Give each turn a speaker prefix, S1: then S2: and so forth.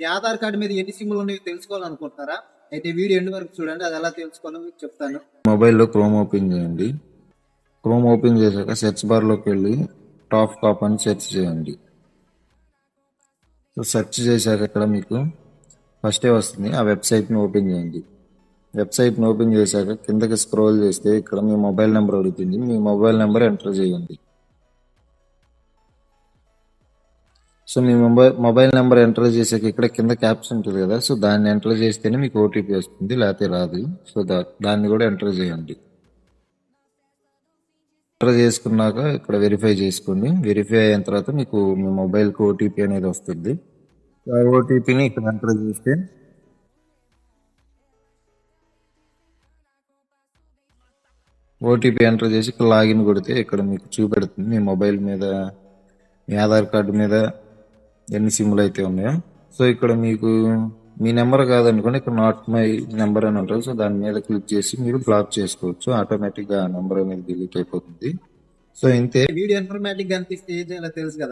S1: ఈ ఆధార్ కార్డు మీద ఎన్ని సిమ్లు ఉన్నాయో తెలుసుకోవాలనుకుంటున్నారా? అయితే వీడియో ఎండ్ వరకు చూడండి, అది ఎలా తెలుసుకోవాలో మీకు చెప్తాను.
S2: మొబైల్లో క్రోమ్ ఓపెన్ చేయండి. క్రోమ్ ఓపెన్ చేశాక సెర్చ్ బార్లోకి వెళ్ళి టాప్ కాప్ అని సెర్చ్ చేయండి. సో సెర్చ్ చేశాక ఇక్కడ మీకు ఫస్టే వస్తుంది, ఆ వెబ్సైట్ని ఓపెన్ చేయండి. వెబ్సైట్ని ఓపెన్ చేశాక కిందకి స్క్రోల్ చేస్తే ఇక్కడ మీ మొబైల్ నెంబర్ అడుగుతుంది. మీ మొబైల్ నెంబర్ ఎంటర్ చేయండి. సో మీ మొబైల్ నెంబర్ ఎంటర్ చేసాక ఇక్కడ కింద క్యాప్స్ ఉంటుంది కదా, సో దాన్ని ఎంటర్ చేస్తేనే మీకు ఓటీపీ వస్తుంది, లేకపోతే రాదు. సో దాన్ని కూడా ఎంటర్ చేయండి. ఎంటర్ చేసుకున్నాక ఇక్కడ వెరిఫై చేసుకోండి. వెరిఫై అయిన తర్వాత మీకు మీ మొబైల్కి ఓటీపీ అనేది వస్తుంది. ఆ ఓటీపీని ఇక్కడ ఎంటర్ చేస్తే ఓటీపీ ఎంటర్ చేసి ఇక్కడ లాగిన్ కొడితే ఇక్కడ మీకు చూపెడుతుంది మీ మొబైల్ మీద, మీ ఆధార్ కార్డు మీద ఎన్ని సిమ్లు అయితే ఉన్నాయో. సో ఇక్కడ మీకు మీ నెంబర్ కాదనుకోండి, ఇక్కడ నాట్ మై నెంబర్ అని ఉంటుంది. సో దాని మీద క్లిక్ చేసి మీరు బ్లాక్ చేసుకోవచ్చు. ఆటోమేటిక్గా ఆ నెంబర్ అనేది డిలీట్ అయిపోతుంది. సో ఇంతే.
S1: వీడియో ఇన్ఫర్మేటివ్ గా అనిపిస్తే ఏం చేయాలో తెలుసు కదా.